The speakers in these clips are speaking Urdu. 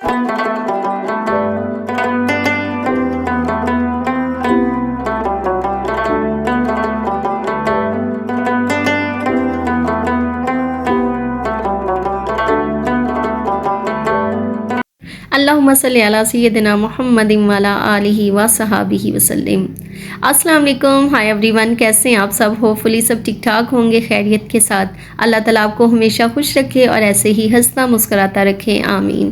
اللہم صلی علی سیدنا محمد وعلی آلہ وصحبہ وسلم۔ السلام علیکم، ہائی ایوری ون، کیسے ہیں آپ سب؟ ہوپفلی سب ٹھیک ٹھاک ہوں گے خیریت کے ساتھ۔ اللہ تعالیٰ آپ کو ہمیشہ خوش رکھے اور ایسے ہی ہنستا مسکراتا رکھے، آمین۔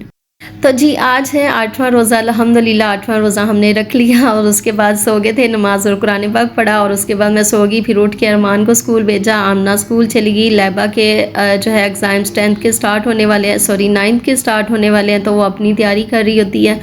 تو جی آج ہے 8واں روزہ، الحمدللہ 8واں روزہ ہم نے رکھ لیا، اور اس کے بعد سو گئے تھے، نماز اور قرآن پاک پڑھا، اور اس کے بعد میں سو گئی، پھر اٹھ کے ارمان کو اسکول بھیجا، آمنہ اسکول چلی گئی، لیبا کے جو ہے ایگزامس 10th کے سٹارٹ ہونے والے ہیں، 9th کے سٹارٹ ہونے والے ہیں، تو وہ اپنی تیاری کر رہی ہوتی ہے،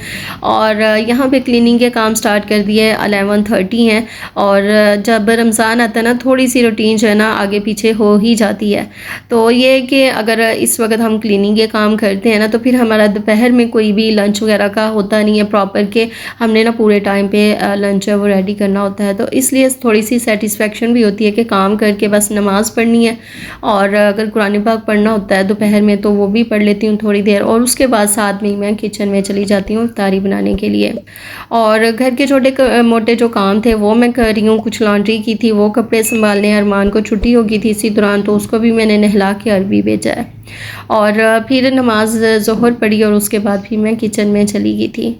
اور یہاں پہ کلیننگ کے کام سٹارٹ کر دیے، 11:30 ہیں، اور جب رمضان آتا ہے نا تھوڑی سی روٹین جو ہے نا آگے پیچھے ہو ہی جاتی ہے، تو یہ کہ اگر اس وقت ہم کلیننگ کے کام کرتے ہیں نا تو پھر ہمارا دوپہر میں کوئی بھی لنچ وغیرہ کا ہوتا نہیں ہے پراپر، کہ ہم نے نا پورے ٹائم پہ لنچ وہ ریڈی کرنا ہوتا ہے، تو اس لیے تھوڑی سی سیٹسفیکشن بھی ہوتی ہے کہ کام کر کے بس نماز پڑھنی ہے، اور اگر قرآن پاک پڑھنا ہوتا ہے دوپہر میں تو وہ بھی پڑھ لیتی ہوں تھوڑی دیر، اور اس کے بعد ساتھ میں میں کچن میں چلی جاتی ہوں افطاری بنانے کے لیے، اور گھر کے چھوٹے موٹے جو کام تھے وہ میں کر رہی ہوں، کچھ لانڈری کی تھی وہ کپڑے سنبھالنے، ارمان کو چھٹی ہو گئی تھی اسی دوران تو اس کو بھی میں نے نہلا کے عربی بھیجا ہے، اور پھر نماز ظہر پڑھی، اور اس کے بعد پھر میں کچن میں چلی گئی تھی۔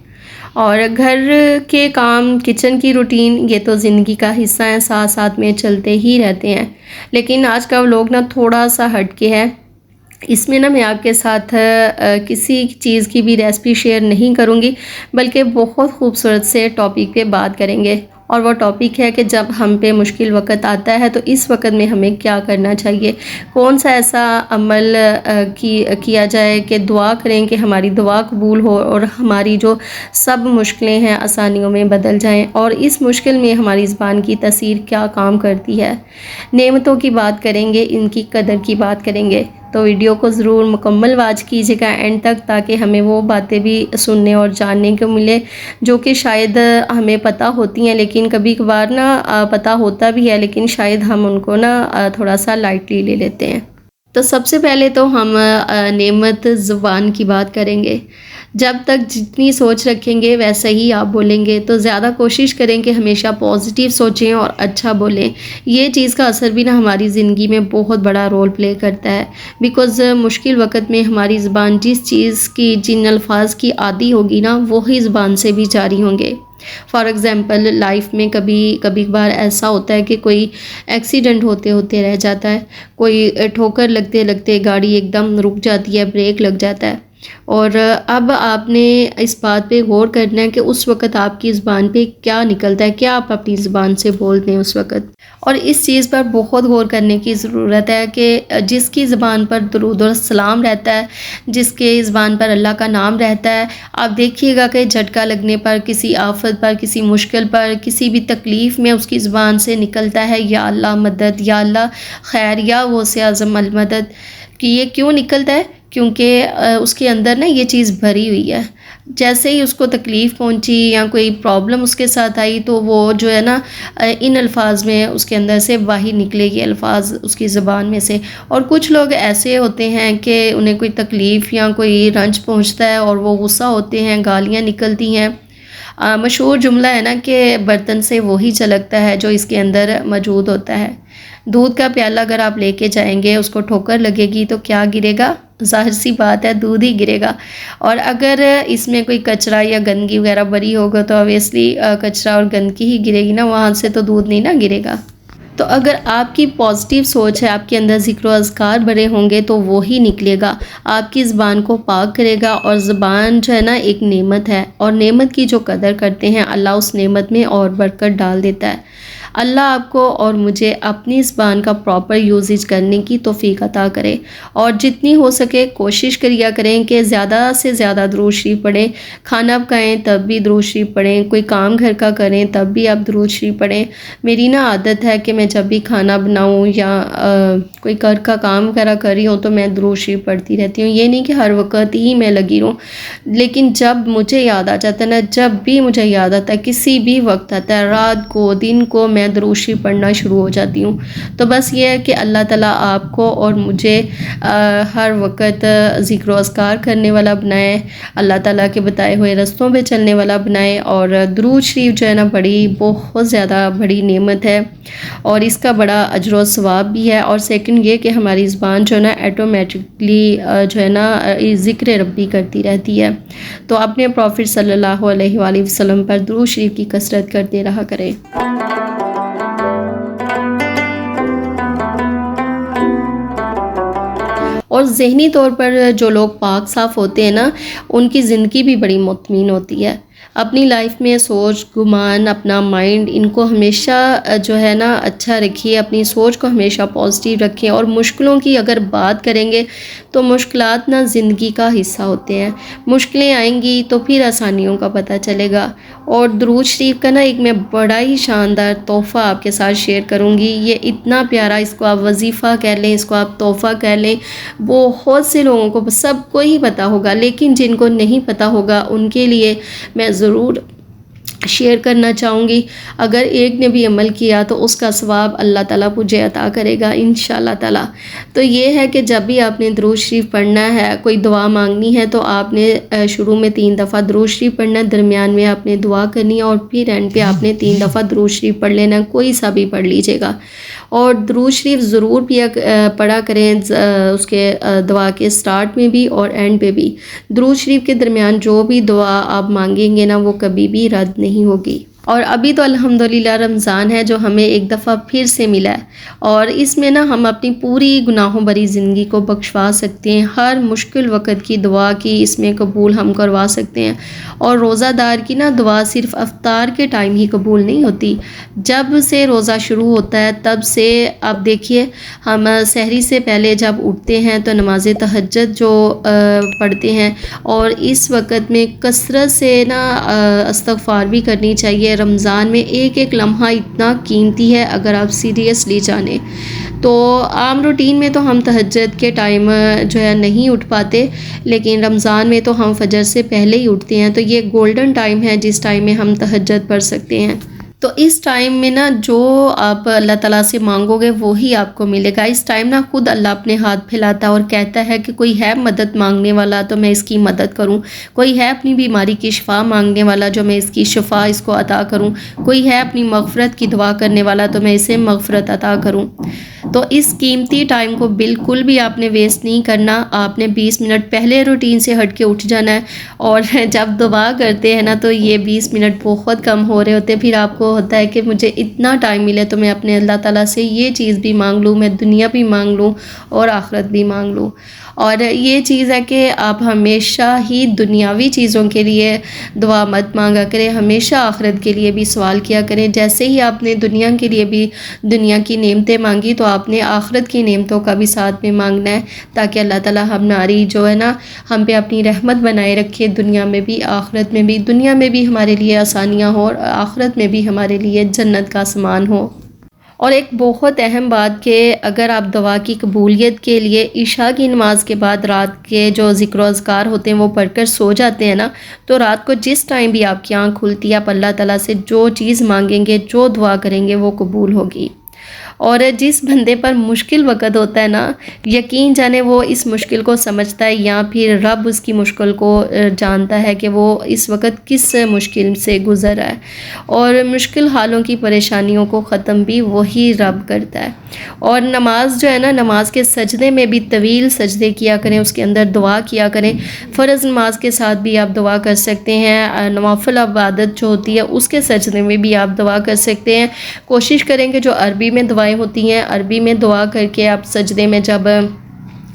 اور گھر کے کام، کچن کی روٹین، یہ تو زندگی کا حصہ ہیں، ساتھ ساتھ میں چلتے ہی رہتے ہیں، لیکن آج کا لوگ نا تھوڑا سا ہٹ کے ہے، اس میں نا میں آپ کے ساتھ کسی چیز کی بھی ریسپی شیئر نہیں کروں گی، بلکہ بہت خوبصورت سے ٹاپک پہ بات کریں گے، اور وہ ٹاپک ہے کہ جب ہم پہ مشکل وقت آتا ہے تو اس وقت میں ہمیں کیا کرنا چاہیے، کون سا ایسا عمل کیا جائے کہ دعا کریں کہ ہماری دعا قبول ہو، اور ہماری جو سب مشکلیں ہیں آسانیوں میں بدل جائیں، اور اس مشکل میں ہماری زبان کی تاثیر کیا کام کرتی ہے۔ نعمتوں کی بات کریں گے، ان کی قدر کی بات کریں گے، تو ویڈیو کو ضرور مکمل واچ کیجیے گا اینڈ تک، تاکہ ہمیں وہ باتیں بھی سننے اور جاننے کو ملے جو کہ شاید ہمیں پتہ ہوتی ہیں، لیکن کبھی کبھار نا پتہ ہوتا بھی ہے لیکن شاید ہم ان کو نا تھوڑا سا لائٹلی لے لیتے ہیں۔ تو سب سے پہلے تو ہم نعمت زبان کی بات کریں گے۔ جب تک جتنی سوچ رکھیں گے ویسا ہی آپ بولیں گے، تو زیادہ کوشش کریں کہ ہمیشہ پازیٹیو سوچیں اور اچھا بولیں، یہ چیز کا اثر بھی نا ہماری زندگی میں بہت بڑا رول پلے کرتا ہے، بیکاز مشکل وقت میں ہماری زبان جس چیز کی، جن الفاظ کی عادی ہوگی نا وہی زبان سے بھی جاری ہوں گے۔ فار ایگزامپل لائف میں کبھی بار ایسا ہوتا ہے کہ کوئی ایکسیڈنٹ ہوتے ہوتے رہ جاتا ہے، کوئی ٹھوکر لگتے لگتے گاڑی ایک دم رک جاتی ہے، بریک لگ جاتا ہے، اور اب آپ نے اس بات پہ غور کرنا ہے کہ اس وقت آپ کی زبان پہ کیا نکلتا ہے، کیا آپ اپنی زبان سے بولتے ہیں اس وقت، اور اس چیز پر بہت غور کرنے کی ضرورت ہے کہ جس کی زبان پر درود و سلام رہتا ہے، جس کے زبان پر اللہ کا نام رہتا ہے، آپ دیکھیے گا کہ جھٹکا لگنے پر، کسی آفت پر، کسی مشکل پر، کسی بھی تکلیف میں اس کی زبان سے نکلتا ہے یا اللہ مدد، یا اللہ خیر، یا غوث اعظم المدد، کہ یہ کیوں نکلتا ہے؟ کیونکہ اس کے اندر نا یہ چیز بھری ہوئی ہے، جیسے ہی اس کو تکلیف پہنچی یا کوئی پرابلم اس کے ساتھ آئی تو وہ جو ہے نا ان الفاظ میں اس کے اندر سے باہر نکلے گی الفاظ اس کی زبان میں سے۔ اور کچھ لوگ ایسے ہوتے ہیں کہ انہیں کوئی تکلیف یا کوئی رنج پہنچتا ہے اور وہ غصہ ہوتے ہیں، گالیاں نکلتی ہیں۔ مشہور جملہ ہے نا کہ برتن سے وہی چھلکتا ہے جو اس کے اندر موجود ہوتا ہے۔ دودھ کا پیالہ اگر آپ لے کے جائیں گے، اس کو ٹھوکر لگے گی تو کیا گرے گا؟ ظاہر سی بات ہے دودھ ہی گرے گا، اور اگر اس میں کوئی کچرا یا گندگی وغیرہ بری ہوگا تو اویسلی کچرا اور گندگی ہی گرے گی نا، وہاں سے تو دودھ نہیں نا گرے گا۔ تو اگر آپ کی پازیٹیو سوچ ہے، آپ کے اندر ذکر و اذکار بھرے ہوں گے تو وہی نکلے گا، آپ کی زبان کو پاک کرے گا، اور زبان جو ہے نا ایک نعمت ہے، اور نعمت کی جو قدر کرتے ہیں اللہ اس نعمت میں اور برکت ڈال دیتا ہے۔ اللہ آپ کو اور مجھے اپنی زبان کا پراپر یوزیج کرنے کی توفیق عطا کرے، اور جتنی ہو سکے کوشش کریا کریں کہ زیادہ سے زیادہ درود شریف پڑھیں، کھانا پکائیں تب بھی درود شریف پڑھیں، کوئی کام گھر کا کریں تب بھی آپ درود شریف پڑھیں۔ میری نا عادت ہے کہ میں جب بھی کھانا بناؤں یا کوئی گھر کا کام وغیرہ کر رہی ہوں تو میں درود شریف پڑھتی رہتی ہوں، یہ نہیں کہ ہر وقت ہی میں لگی رہوں، لیکن جب مجھے یاد آ جاتا ہے نا، جب بھی مجھے یاد آتا ہے، کسی بھی وقت آتا ہے، رات کو دن کو، میں میں درود شریف پڑھنا شروع ہو جاتی ہوں۔ تو بس یہ ہے کہ اللہ تعالیٰ آپ کو اور مجھے ہر وقت ذکر و اذکار کرنے والا بنائے، اللہ تعالیٰ کے بتائے ہوئے رستوں پہ چلنے والا بنائے۔ اور درود شریف جو ہے نا بہت زیادہ بڑی نعمت ہے اور اس کا بڑا اجر و ثواب بھی ہے۔ اور سیکنڈ یہ کہ ہماری زبان جو ہے نا ایٹومیٹکلی جو ہے نا ذکر ربی کرتی رہتی ہے۔ تو اپنے پروفٹ صلی اللہ علیہ وآلہ وسلم پر درود شریف کی کثرت کرتے رہا کریں۔ اور ذہنی طور پر جو لوگ پاک صاف ہوتے ہیں نا، ان کی زندگی بھی بڑی مطمئن ہوتی ہے۔ اپنی لائف میں سوچ گمان، اپنا مائنڈ، ان کو ہمیشہ جو ہے نا اچھا رکھیے، اپنی سوچ کو ہمیشہ پازیٹیو رکھیں۔ اور مشکلوں کی اگر بات کریں گے تو مشکلات نا زندگی کا حصہ ہوتے ہیں، مشکلیں آئیں گی تو پھر آسانیوں کا پتہ چلے گا۔ اور درود شریف کا نا ایک میں بڑا ہی شاندار تحفہ آپ کے ساتھ شیئر کروں گی، یہ اتنا پیارا، اس کو آپ وظیفہ کہہ لیں، اس کو آپ تحفہ کہہ لیں، بہت سے لوگوں کو سب کو ہی پتہ ہوگا، لیکن جن کو نہیں پتہ ہوگا ان کے لیے میں ضرور شیئر کرنا چاہوں گی۔ اگر ایک نے بھی عمل کیا تو اس کا ثواب اللہ تعالیٰ مجھے عطا کرے گا انشاءاللہ تعالیٰ۔ تو یہ ہے کہ جب بھی آپ نے درود شریف پڑھنا ہے، کوئی دعا مانگنی ہے، تو آپ نے شروع میں 3 دفعہ درود شریف پڑھنا ہے، درمیان میں آپ نے دعا کرنی ہے، اور پھر اینڈ پہ آپ نے 3 دفعہ درود شریف پڑھ لینا ہے، کوئی سا بھی پڑھ لیجیے گا۔ اور درود شریف ضرور پڑھا کریں اس کے دعا کے سٹارٹ میں بھی اور اینڈ پہ بھی۔ درود شریف کے درمیان جو بھی دعا آپ مانگیں گے نا، وہ کبھی بھی رد نہیں ہوگی۔ اور ابھی تو الحمدللہ رمضان ہے جو ہمیں ایک دفعہ پھر سے ملا ہے، اور اس میں نا ہم اپنی پوری گناہوں بھری زندگی کو بخشوا سکتے ہیں، ہر مشکل وقت کی دعا کی اس میں قبول ہم کروا سکتے ہیں۔ اور روزہ دار کی نا دعا صرف افطار کے ٹائم ہی قبول نہیں ہوتی، جب سے روزہ شروع ہوتا ہے تب سے آپ دیکھیے، ہم سحری سے پہلے جب اٹھتے ہیں تو نماز تہجد جو پڑھتے ہیں، اور اس وقت میں کثرت سے نا استغفار بھی کرنی چاہیے۔ رمضان میں ایک ایک لمحہ اتنا قیمتی ہے، اگر آپ سیریسلی جانیں تو۔ عام روٹین میں تو ہم تہجد کے ٹائم جو ہے نہیں اٹھ پاتے، لیکن رمضان میں تو ہم فجر سے پہلے ہی اٹھتے ہیں، تو یہ گولڈن ٹائم ہے جس ٹائم میں ہم تہجد پڑھ سکتے ہیں۔ تو اس ٹائم میں نا جو آپ اللہ تعالیٰ سے مانگو گے وہی آپ کو ملے گا۔ اس ٹائم نا خود اللہ اپنے ہاتھ پھیلاتا ہے اور کہتا ہے کہ کوئی ہے مدد مانگنے والا تو میں اس کی مدد کروں، کوئی ہے اپنی بیماری کی شفا مانگنے والا جو میں اس کی شفا اس کو عطا کروں، کوئی ہے اپنی مغفرت کی دعا کرنے والا تو میں اسے مغفرت عطا کروں۔ تو اس قیمتی ٹائم کو بالکل بھی آپ نے ویسٹ نہیں کرنا، آپ نے 20 منٹ پہلے روٹین سے ہٹ کے اٹھ جانا ہے، اور جب دعا کرتے ہیں نا تو یہ 20 منٹ بہت کم ہو رہے ہوتے ہیں، پھر آپ کو ہوتا ہے کہ مجھے اتنا ٹائم ملے تو میں اپنے اللہ تعالیٰ سے یہ چیز بھی مانگ لوں، میں دنیا بھی مانگ لوں اور آخرت بھی مانگ لوں۔ اور یہ چیز ہے کہ آپ ہمیشہ ہی دنیاوی چیزوں کے لیے دعا مت مانگا کریں، ہمیشہ آخرت کے لیے بھی سوال کیا کریں۔ جیسے ہی آپ نے دنیا کے لیے بھی دنیا کی نعمتیں مانگی تو آپ نے آخرت کی نعمتوں کا بھی ساتھ میں مانگنا ہے، تاکہ اللہ تعالیٰ ہماری جو ہے نا ہم پہ اپنی رحمت بنائے رکھے، دنیا میں بھی آخرت میں بھی، دنیا میں بھی ہمارے لیے آسانیاں ہوں اور آخرت میں بھی ہمارے لیے جنت کا سامان ہو۔ اور ایک بہت اہم بات کہ اگر آپ دعا کی قبولیت کے لیے عشاء کی نماز کے بعد رات کے جو ذکر و اذکار ہوتے ہیں وہ پڑھ کر سو جاتے ہیں نا، تو رات کو جس ٹائم بھی آپ کی آنکھ کھلتی ہے، آپ اللہ تعالیٰ سے جو چیز مانگیں گے، جو دعا کریں گے وہ قبول ہوگی۔ اور جس بندے پر مشکل وقت ہوتا ہے نا، یقین جانے وہ اس مشکل کو سمجھتا ہے، یا پھر رب اس کی مشکل کو جانتا ہے کہ وہ اس وقت کس مشکل سے گزر رہا ہے، اور مشکل حالوں کی پریشانیوں کو ختم بھی وہی رب کرتا ہے۔ اور نماز جو ہے نا، نماز کے سجدے میں بھی طویل سجدے کیا کریں، اس کے اندر دعا کیا کریں۔ فرض نماز کے ساتھ بھی آپ دعا کر سکتے ہیں، نوافل عبادت جو ہوتی ہے اس کے سجدے میں بھی آپ دعا کر سکتے ہیں۔ کوشش کریں کہ جو عربی میں دعائیں ہوتی ہیں، عربی میں دعا کر کے آپ سجدے میں جب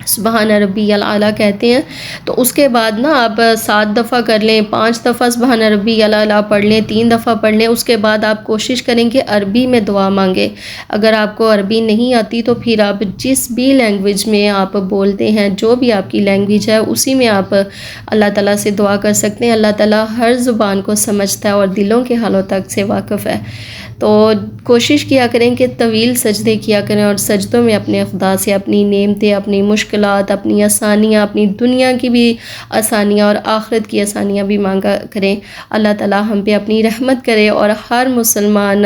سبحان ربی الاعلیٰ کہتے ہیں تو اس کے بعد نا آپ 7 دفعہ کر لیں، 5 دفعہ سبحان ربی الاعلیٰ پڑھ لیں، 3 دفعہ پڑھ لیں۔ اس کے بعد آپ کوشش کریں کہ عربی میں دعا مانگیں۔ اگر آپ کو عربی نہیں آتی تو پھر آپ جس بھی لینگویج میں آپ بولتے ہیں، جو بھی آپ کی لینگویج ہے اسی میں آپ اللہ تعالیٰ سے دعا کر سکتے ہیں۔ اللہ تعالیٰ ہر زبان کو سمجھتا ہے اور دلوں کے حالوں تک سے واقف ہے۔ تو کوشش کیا کریں کہ طویل سجدے کیا کریں اور سجدوں میں اپنے خدا سے اپنی نعمتیں، اپنی مشکلات، اپنی آسانیاں، اپنی دنیا کی بھی آسانیاں اور آخرت کی آسانیاں بھی مانگا کریں۔ اللہ تعالیٰ ہم پہ اپنی رحمت کرے اور ہر مسلمان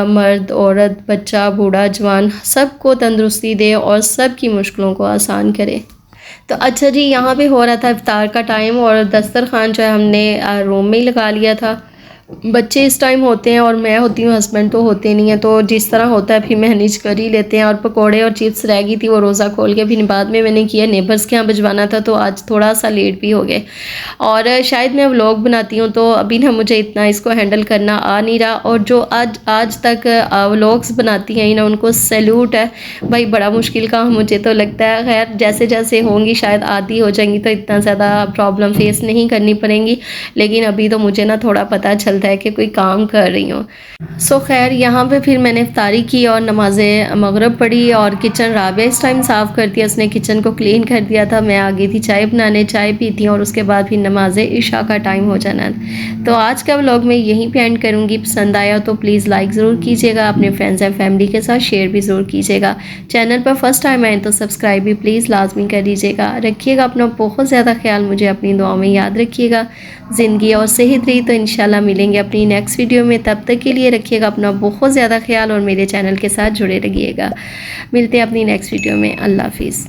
مرد، عورت، بچہ، بوڑھا، جوان سب کو تندرستی دے اور سب کی مشکلوں کو آسان کرے۔ تو اچھا جی، یہاں پہ ہو رہا تھا افطار کا ٹائم اور دسترخوان جو ہے ہم نے روم میں ہی لگا لیا تھا۔ بچے اس ٹائم ہوتے ہیں اور میں ہوتی ہوں، ہسبینڈ تو ہوتے نہیں ہیں، تو جس طرح ہوتا ہے پھر مینیج کر ہی لیتے ہیں۔ اور پکوڑے اور چپس رہ گئی تھی، وہ روزہ کھول کے پھر بعد میں نے کیا، نیبرز کے یہاں بھجوانا تھا، تو آج تھوڑا سا لیٹ بھی ہو گئے۔ اور شاید میں ولاگ بناتی ہوں تو ابھی نا مجھے اتنا اس کو ہینڈل کرنا آ نہیں رہا، اور جو آج تک ولاگس بناتی ہیں نا ان کو سیلوٹ ہے بھائی، بڑا مشکل کام مجھے تو لگتا ہے۔ خیر جیسے جیسے ہوں گی شاید عادی ہو جائیں گی تو اتنا زیادہ پرابلم فیس نہیں کرنی پڑیں گی، لیکن ابھی تو مجھے نا تھوڑا پتہ چلتا ہے کہ کوئی کام کر رہی ہوں۔ خیر یہاں پہ پھر میں نے افطاری کی اور نماز مغرب پڑھی، اور کچن رابعہ اس ٹائم صاف کر دیا، اس نے کچن کو کلین کر دیا تھا۔ میں آ گئی تھی چائے بنانے، چائے پیتی اور اس کے بعد پھر نماز عشاء کا ٹائم ہو جانا۔ تو آج کا ولاگ میں یہیں پہ اینڈ کروں گی۔ پسند آیا تو پلیز لائک ضرور کیجیے گا، اپنے فرینڈز اینڈ فیملی کے ساتھ شیئر بھی ضرور کیجیے گا۔ چینل پر فرسٹ ٹائم آئیں تو سبسکرائب بھی پلیز لازمی کر دیجیے گا۔ رکھیے گا اپنا بہت زیادہ خیال، مجھے اپنی دعاؤں میں یاد رکھیے گا۔ زندگی اور صحت رہی تو انشاءاللہ ملیں گے اپنی نیکسٹ ویڈیو میں، تب تک کے لیے رکھیے گا اپنا بہت زیادہ خیال اور میرے چینل کے ساتھ جڑے رہیے گا۔ ملتے ہیں اپنی نیکسٹ ویڈیو میں، اللہ حافظ۔